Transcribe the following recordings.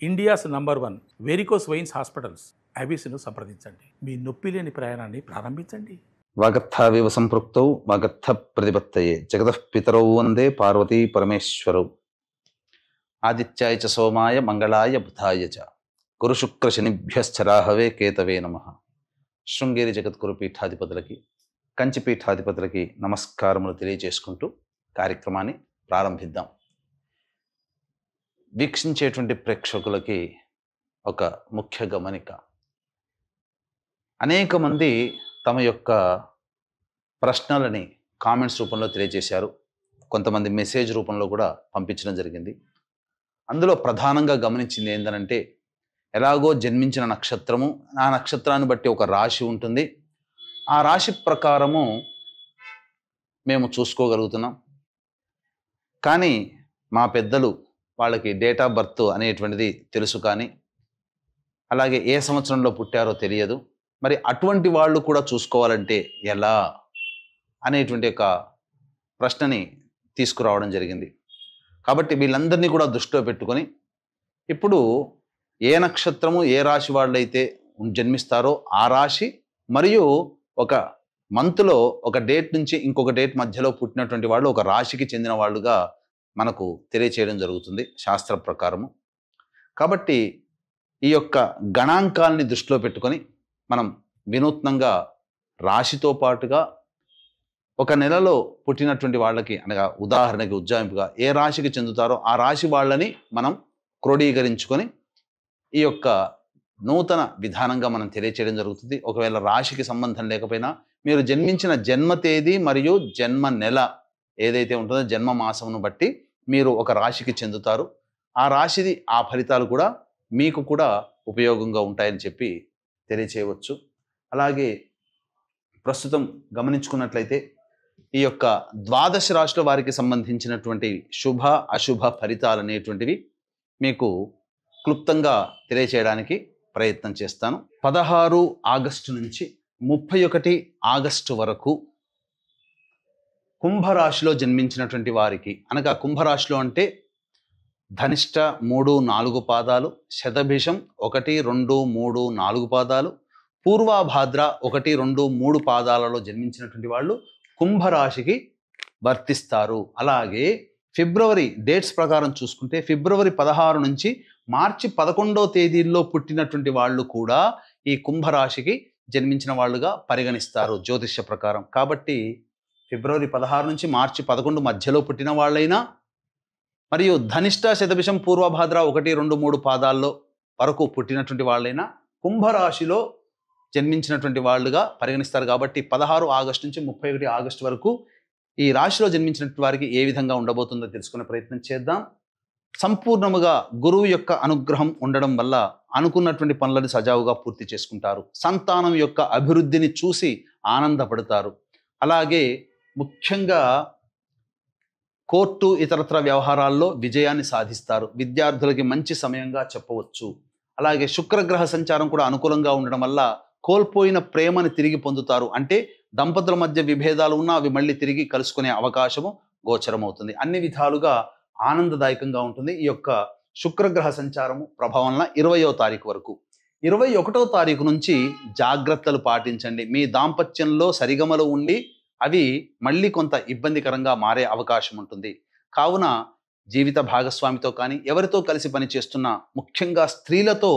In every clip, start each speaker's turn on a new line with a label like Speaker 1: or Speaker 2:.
Speaker 1: India's number 1 varicose veins hospitals ఐబీసీను సంప్రదించండి. మీ నొప్పి లేని ప్రయాణాన్ని ప్రారంభించండి.
Speaker 2: వాగర్థావివ సంపృక్తౌ వాగర్థ ప్రతిపత్తయే జగతః పితరౌ వందే పార్వతీ పరమేశ్వరౌ. ఆదిత్యాయ చ సోమాయ మంగళాయ బుధాయ చ గురు శుక్ర శనిభ్యశ్చ రాహవే కేతవే నమః. శృంగేరి జగద్గురు పీఠాధిపతులకి, కంచి పీఠాధిపతులకి నమస్కారములు తెలియజేసుకుంటూ కార్యక్రమాన్ని ప్రారంభిద్దాం. వీక్షించేటువంటి ప్రేక్షకులకి ఒక ముఖ్య గమనిక. అనేక మంది తమ యొక్క ప్రశ్నలని కామెంట్స్ రూపంలో తెలియజేశారు. కొంతమంది మెసేజ్ రూపంలో కూడా పంపించడం జరిగింది. అందులో ప్రధానంగా గమనించింది ఏంటంటే, ఎలాగో జన్మించిన నక్షత్రము, ఆ నక్షత్రాన్ని బట్టి ఒక రాశి ఉంటుంది, ఆ రాశి ప్రకారము మేము చూసుకోగలుగుతున్నాం. కానీ మా పెద్దలు వాళ్ళకి డేట్ ఆఫ్ బర్త్ అనేటువంటిది తెలుసు, కానీ అలాగే ఏ సంవత్సరంలో పుట్టారో తెలియదు. మరి అటువంటి వాళ్ళు కూడా చూసుకోవాలంటే ఎలా అనేటువంటి ఒక ప్రశ్నని తీసుకురావడం జరిగింది. కాబట్టి వీళ్ళందరినీ కూడా దృష్టిలో పెట్టుకొని ఇప్పుడు ఏ నక్షత్రము ఏ రాశి వాళ్ళైతే జన్మిస్తారో ఆ రాశి మరియు ఒక మంత్లో ఒక డేట్ నుంచి ఇంకొక డేట్ మధ్యలో పుట్టినటువంటి వాళ్ళు ఒక రాశికి చెందిన వాళ్ళుగా మనకు తెలియచేయడం జరుగుతుంది శాస్త్ర ప్రకారము. కాబట్టి ఈ యొక్క గణాంకాలని దృష్టిలో పెట్టుకొని మనం వినూత్నంగా రాశితో పాటుగా ఒక నెలలో పుట్టినటువంటి వాళ్ళకి, అనగా ఉదాహరణకి ఉజ్జాయింపుగా ఏ రాశికి చెందుతారో ఆ రాశి వాళ్ళని మనం క్రోడీకరించుకొని ఈ యొక్క నూతన విధానంగా మనం తెలియచేయడం జరుగుతుంది. ఒకవేళ రాశికి సంబంధం లేకపోయినా మీరు జన్మించిన జన్మ తేదీ మరియు జన్మ నెల ఏదైతే ఉంటుందో జన్మ మాసమును బట్టి మీరు ఒక రాశికి చెందుతారు. ఆ రాశిది ఆ ఫలితాలు కూడా మీకు కూడా ఉపయోగంగా ఉంటాయని చెప్పి తెలియచేయవచ్చు. అలాగే ప్రస్తుతం గమనించుకున్నట్లయితే ఈ యొక్క ద్వాదశ రాశుల వారికి సంబంధించినటువంటి శుభ అశుభ ఫలితాలు అనేటువంటివి మీకు క్లుప్తంగా తెలియచేయడానికి ప్రయత్నం చేస్తాను. 16 ఆగస్టు నుంచి 31 ఆగస్టు వరకు కుంభరాశిలో జన్మించినటువంటి వారికి, అనగా కుంభరాశిలో అంటే ధనిష్ట 3, 4 పాదాలు, శతభిషం 1, 2, 3, 4 పాదాలు, పూర్వాభాద్ర 1, 2, 3 పాదాలలో జన్మించినటువంటి వాళ్ళు కుంభరాశికి వర్తిస్తారు. అలాగే ఫిబ్రవరి డేట్స్ ప్రకారం చూసుకుంటే ఫిబ్రవరి 16 నుంచి మార్చి 11వ తేదీల్లో పుట్టినటువంటి వాళ్ళు కూడా ఈ కుంభరాశికి జన్మించిన వాళ్ళుగా పరిగణిస్తారు జ్యోతిష్య ప్రకారం. కాబట్టి ఫిబ్రవరి 16 నుంచి మార్చి 11 మధ్యలో పుట్టిన వాళ్ళైనా మరియు ధనిష్ట శతభిషం పూర్వభాద్ర 1, 2, 3 పాదాల్లో వరకు పుట్టినటువంటి వాళ్ళైనా కుంభరాశిలో జన్మించినటువంటి వాళ్ళుగా పరిగణిస్తారు. కాబట్టి 16 ఆగస్టు నుంచి 31 ఆగస్టు వరకు ఈ రాశిలో జన్మించినటువంటి వారికి ఏ విధంగా ఉండబోతుందో తెలుసుకునే ప్రయత్నం చేద్దాం. సంపూర్ణముగా గురువు యొక్క అనుగ్రహం ఉండడం వల్ల అనుకున్నటువంటి పనులను సజావుగా పూర్తి చేసుకుంటారు. సంతానం యొక్క అభివృద్ధిని చూసి ఆనందపడతారు. అలాగే ముఖ్యంగా కోర్టు ఇతరత్ర వ్యవహారాల్లో విజయాన్ని సాధిస్తారు. విద్యార్థులకి మంచి సమయంగా చెప్పవచ్చు. అలాగే శుక్రగ్రహ సంచారం కూడా అనుకూలంగా ఉండడం వల్ల కోల్పోయిన ప్రేమని తిరిగి పొందుతారు. అంటే దంపతుల మధ్య విభేదాలు ఉన్నా అవి మళ్ళీ తిరిగి కలుసుకునే అవకాశము గోచరమవుతుంది. అన్ని విధాలుగా ఆనందదాయకంగా ఉంటుంది ఈ యొక్క శుక్రగ్రహ సంచారము ప్రభావంలో 20వ తారీఖు వరకు. 21వ తారీఖు నుంచి జాగ్రత్తలు పాటించండి. మీ దాంపత్యంలో సరిగమలు ఉండి అవి మళ్ళీ కొంత ఇబ్బందికరంగా మారే అవకాశం ఉంటుంది. కావున జీవిత భాగస్వామితో కానీ ఎవరితో కలిసి పనిచేస్తున్నా ముఖ్యంగా స్త్రీలతో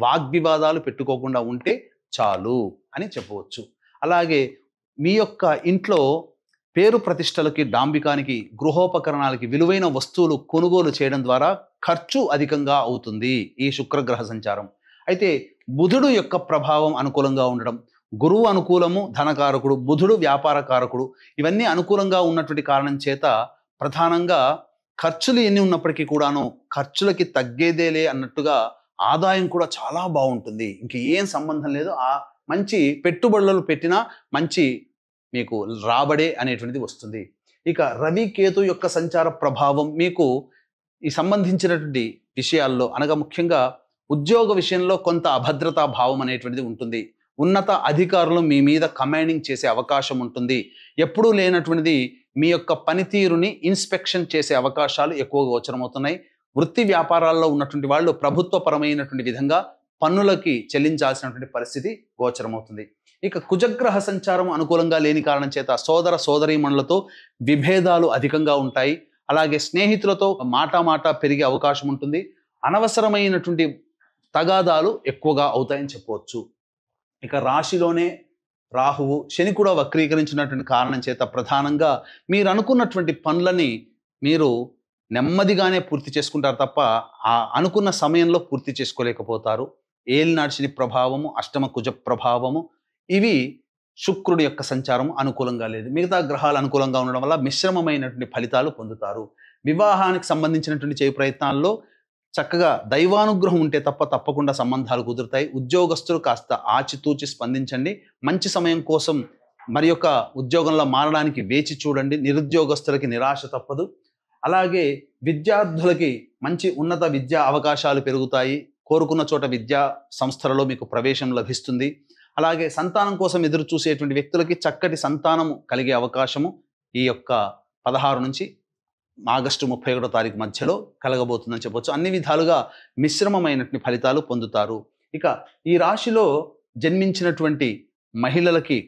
Speaker 2: వాగ్వివాదాలు పెట్టుకోకుండా ఉంటే చాలు అని చెప్పవచ్చు. అలాగే మీ యొక్క ఇంట్లో పేరు ప్రతిష్టలకి, డాంబికానికి, గృహోపకరణాలకి విలువైన వస్తువులు కొనుగోలు చేయడం ద్వారా ఖర్చు అధికంగా అవుతుంది ఈ శుక్రగ్రహ సంచారం. అయితే బుధుడు యొక్క ప్రభావం అనుకూలంగా ఉండడం, గురువు అనుకూలము ధనకారకుడు, బుధుడు వ్యాపారకారకుడు, ఇవన్నీ అనుకూలంగా ఉన్నటువంటి కారణం చేత ప్రధానంగా ఖర్చులు ఎన్ని ఉన్నప్పటికీ కూడాను ఖర్చులకి తగ్గేదేలే అన్నట్టుగా ఆదాయం కూడా చాలా బాగుంటుంది. ఇంక ఏం సంబంధం లేదు, ఆ మంచి పెట్టుబడులు పెట్టినా మంచి మీకు రాబడే అనేటువంటిది వస్తుంది. ఇక రవి కేతు యొక్క సంచార ప్రభావం మీకు ఈ సంబంధించినటువంటి విషయాల్లో, అనగా ముఖ్యంగా ఉద్యోగ విషయంలో కొంత అభద్రతా భావం అనేటువంటిది ఉంటుంది. ఉన్నత అధికారులు మీ మీద కమాండింగ్ చేసే అవకాశం ఉంటుంది. ఎప్పుడూ లేనటువంటిది మీ యొక్క పనితీరుని ఇన్స్పెక్షన్ చేసే అవకాశాలు ఎక్కువగా గోచరమవుతున్నాయి. వృత్తి వ్యాపారాల్లో ఉన్నటువంటి వాళ్ళు ప్రభుత్వపరమైనటువంటి విధంగా పన్నులకి చెల్లించాల్సినటువంటి పరిస్థితి గోచరమవుతుంది. ఇక కుజగ్రహ సంచారం అనుకూలంగా లేని కారణం చేత సోదర సోదరీమణులతో విభేదాలు అధికంగా ఉంటాయి. అలాగే స్నేహితులతో మాట పెరిగే అవకాశం ఉంటుంది. అనవసరమైనటువంటి తగాదాలు ఎక్కువగా అవుతాయని చెప్పవచ్చు. ఇక రాశిలోనే రాహువు, శని కూడా వక్రీకరించినటువంటి కారణం చేత ప్రధానంగా మీరు అనుకున్నటువంటి పనులని మీరు నెమ్మదిగానే పూర్తి చేసుకుంటారు తప్ప ఆ అనుకున్న సమయంలో పూర్తి చేసుకోలేకపోతారు. ఏలినాటి శని ప్రభావము, అష్టమ కుజ ప్రభావము, ఇవి శుక్రుడి యొక్క సంచారం అనుకూలంగా లేదు. మిగతా గ్రహాలు అనుకూలంగా ఉండడం వల్ల మిశ్రమమైనటువంటి ఫలితాలు పొందుతారు. వివాహానికి సంబంధించినటువంటి చేయ ప్రయత్నాల్లో చక్కగా దైవానుగ్రహం ఉంటే తప్పకుండా సంబంధాలు కుదురుతాయి. ఉద్యోగస్తులు కాస్త ఆచితూచి స్పందించండి. మంచి సమయం కోసం మరి యొక్క ఉద్యోగంలో మారడానికి వేచి చూడండి. నిరుద్యోగస్తులకి నిరాశ తప్పదు. అలాగే విద్యార్థులకి మంచి ఉన్నత విద్యా అవకాశాలు పెరుగుతాయి. కోరుకున్న చోట విద్యా సంస్థలలో మీకు ప్రవేశం లభిస్తుంది. అలాగే సంతానం కోసం ఎదురు చూసేటువంటి వ్యక్తులకి చక్కటి సంతానము కలిగే అవకాశము ఈ యొక్క 16 నుంచి ఆగస్టు 31వ తారీఖు మధ్యలో కలగబోతుందని చెప్పవచ్చు. అన్ని విధాలుగా మిశ్రమమైనటువంటి ఫలితాలు పొందుతారు. ఇక ఈ రాశిలో జన్మించినటువంటి మహిళలకి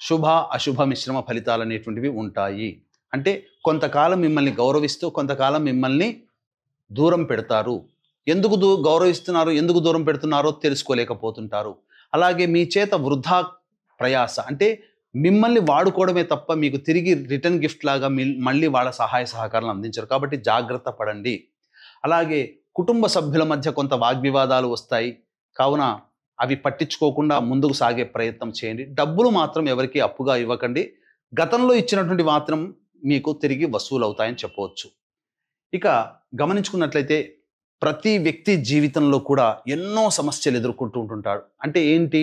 Speaker 2: శుభ అశుభ మిశ్రమ ఫలితాలు అనేటువంటివి ఉంటాయి. అంటే కొంతకాలం మిమ్మల్ని గౌరవిస్తూ కొంతకాలం మిమ్మల్ని దూరం పెడతారు. ఎందుకు గౌరవిస్తున్నారు, ఎందుకు దూరం పెడుతున్నారో తెలుసుకోలేకపోతుంటారు. అలాగే మీ చేత వృధా ప్రయాస, అంటే మిమ్మల్ని వాడుకోవడమే తప్ప మీకు తిరిగి రిటర్న్ గిఫ్ట్ లాగా మళ్ళీ వాళ్ళ సహాయ సహకారాలు అందించరు. కాబట్టి జాగ్రత్త పడండి. అలాగే కుటుంబ సభ్యుల మధ్య కొంత వాగ్వివాదాలు వస్తాయి. కావున అవి పట్టించుకోకుండా ముందుకు సాగే ప్రయత్నం చేయండి. డబ్బులు మాత్రం ఎవరికి అప్పుగా ఇవ్వకండి. గతంలో ఇచ్చినటువంటి మాత్రం మీకు తిరిగి వసూలు అవుతాయని చెప్పవచ్చు. ఇక గమనించుకున్నట్లయితే ప్రతి వ్యక్తి జీవితంలో కూడా ఎన్నో సమస్యలు ఎదుర్కొంటూ ఉంటుంటాడు. అంటే ఏంటి?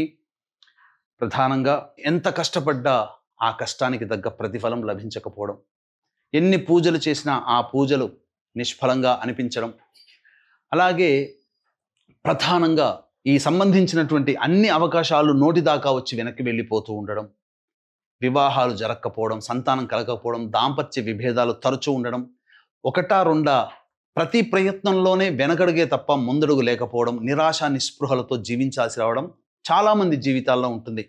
Speaker 2: ప్రధానంగా ఎంత కష్టపడ్డా ఆ కష్టానికి తగ్గ ప్రతిఫలం లభించకపోవడం, ఎన్ని పూజలు చేసినా ఆ పూజలు నిష్ఫలంగా అనిపించడం, అలాగే ప్రధానంగా ఈ సంబంధించినటువంటి అన్ని అవకాశాలు నోటి దాకా వచ్చి వెనక్కి వెళ్ళిపోతూ ఉండడం, వివాహాలు జరగకపోవడం, సంతానం కలగకపోవడం, దాంపత్య విభేదాలు తరచూ ఉండడం, ఒకటా రెండా ప్రతి ప్రయత్నంలోనే వెనకడుగే తప్ప ముందడుగు లేకపోవడం, నిరాశ నిస్పృహలతో జీవించాల్సి రావడం చాలామంది జీవితాల్లో ఉంటుంది.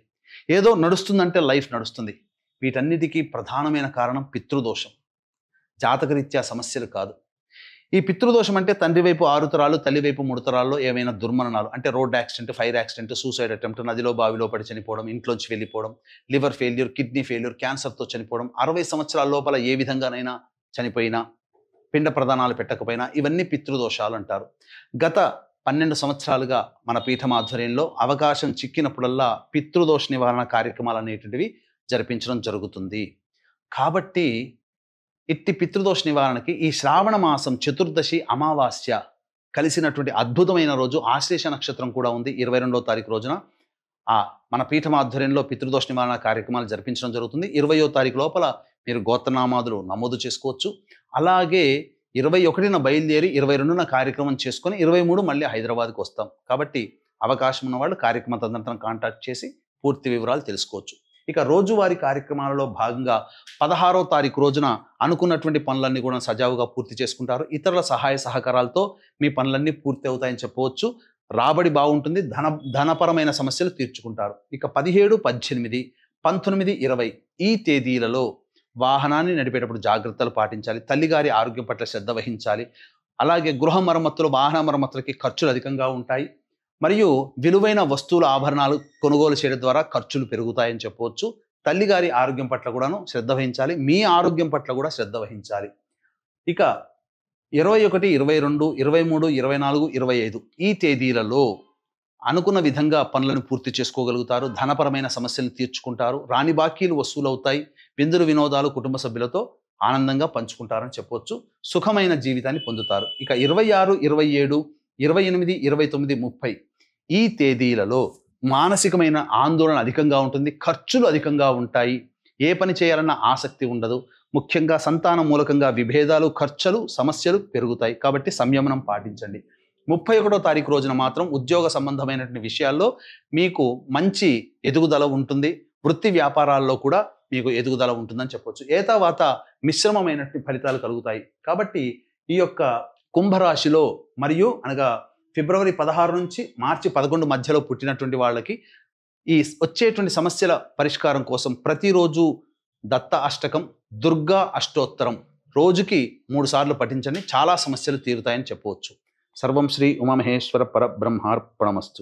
Speaker 2: ఏదో నడుస్తుందంటే లైఫ్ నడుస్తుంది. వీటన్నిటికీ ప్రధానమైన కారణం పితృదోషం. జాతకరీత్యా సమస్యలు కాదు. ఈ పితృదోషం అంటే తండ్రి వైపు 6 తరాలు, తల్లి వైపు 3 తరాల్లో ఏమైనా దుర్మరణాలు, అంటే road accident, fire accident, suicide attempt, నదిలో బావిలో పడి చనిపోవడం, ఇంట్లోంచి వెళ్ళిపోవడం, లివర్ ఫెయిల్యూర్, కిడ్నీ ఫెయిల్యూర్, క్యాన్సర్తో చనిపోవడం, 60 సంవత్సరాల లోపల ఏ విధంగానైనా చనిపోయినా, పిండ ప్రదానాలు పెట్టకపోయినా, ఇవన్నీ పితృదోషాలు అంటారు. గత 12 సంవత్సరాలుగా మన పీఠం ఆధ్వర్యంలో అవకాశం చిక్కినప్పుడల్లా పితృదోష నివారణ కార్యక్రమాలు అనేటువంటివి జరిపించడం జరుగుతుంది. కాబట్టి ఇట్టి పితృదోష నివారణకి ఈ శ్రావణ మాసం చతుర్దశి అమావాస్య కలిసినటువంటి అద్భుతమైన రోజు ఆశ్లేష నక్షత్రం కూడా ఉంది. 22వ తారీఖు రోజున మన పీఠం ఆధ్వర్యంలో పితృదోష నివారణ కార్యక్రమాలు జరిపించడం జరుగుతుంది. 20వ తారీఖు లోపల మీరు గోత్రనామాదులు నమోదు చేసుకోవచ్చు. అలాగే 21న బయలుదేరి 22న కార్యక్రమం చేసుకొని 23 మళ్ళీ హైదరాబాద్కి వస్తాం. కాబట్టి అవకాశం ఉన్న వాళ్ళు కార్యక్రమ తదనంతరం కాంటాక్ట్ చేసి పూర్తి వివరాలు తెలుసుకోవచ్చు. ఇక రోజువారీ కార్యక్రమాలలో భాగంగా 16వ తారీఖు రోజున అనుకున్నటువంటి పనులన్నీ కూడా సజావుగా పూర్తి చేసుకుంటారు. ఇతరుల సహాయ సహకారాలతో మీ పనులన్నీ పూర్తి అవుతాయని చెప్పవచ్చు. రాబడి బాగుంటుంది. ధనపరమైన సమస్యలు తీర్చుకుంటారు. ఇక 17, 18, 19, 20 ఈ తేదీలలో వాహనాన్ని నడిపేటప్పుడు జాగ్రత్తలు పాటించాలి. తల్లిగారి ఆరోగ్యం పట్ల శ్రద్ధ వహించాలి. అలాగే గృహ మరమ్మతులు, వాహన మరమ్మతులకి ఖర్చులు అధికంగా ఉంటాయి. మరియు విలువైన వస్తువుల ఆభరణాలు కొనుగోలు చేయడం ద్వారా ఖర్చులు పెరుగుతాయని చెప్పవచ్చు. తల్లిగారి ఆరోగ్యం పట్ల కూడాను శ్రద్ధ వహించాలి. మీ ఆరోగ్యం పట్ల కూడా శ్రద్ధ వహించాలి. ఇక 21, 22, 23, 24, 25 ఈ తేదీలలో అనుకున్న విధంగా పనులను పూర్తి చేసుకోగలుగుతారు. ధనపరమైన సమస్యలను తీర్చుకుంటారు. రాని బాకీలు వసూలవుతాయి. విందులు వినోదాలు కుటుంబ సభ్యులతో ఆనందంగా పంచుకుంటారని చెప్పవచ్చు. సుఖమైన జీవితాన్ని పొందుతారు. ఇక 26, 27, 28, 29, 30 ఈ తేదీలలో మానసికమైన ఆందోళన అధికంగా ఉంటుంది. ఖర్చులు అధికంగా ఉంటాయి. ఏ పని చేయాలన్న ఆసక్తి ఉండదు. ముఖ్యంగా సంతానం మూలకంగా విభేదాలు, ఖర్చులు, సమస్యలు పెరుగుతాయి. కాబట్టి సంయమనం పాటించండి. 31వ తారీఖు రోజున మాత్రం ఉద్యోగ సంబంధమైనటువంటి విషయాల్లో మీకు మంచి ఎదుగుదల ఉంటుంది. వృత్తి వ్యాపారాల్లో కూడా మీకు ఎదుగుదల ఉంటుందని చెప్పవచ్చు. ఏతావాత మిశ్రమమైనటువంటి ఫలితాలు కలుగుతాయి. కాబట్టి ఈ యొక్క కుంభరాశిలో మరియు అనగా ఫిబ్రవరి 16 నుంచి మార్చి 11 మధ్యలో పుట్టినటువంటి వాళ్ళకి ఈ వచ్చేటువంటి సమస్యల పరిష్కారం కోసం ప్రతిరోజు దత్త అష్టకం, దుర్గా అష్టోత్తరం రోజుకి 3 సార్లు పఠించండి. చాలా సమస్యలు తీరుతాయని చెప్పవచ్చు. సర్వం శ్రీ ఉమామహేశ్వర పరబ్రహ్మార్పణమస్తు.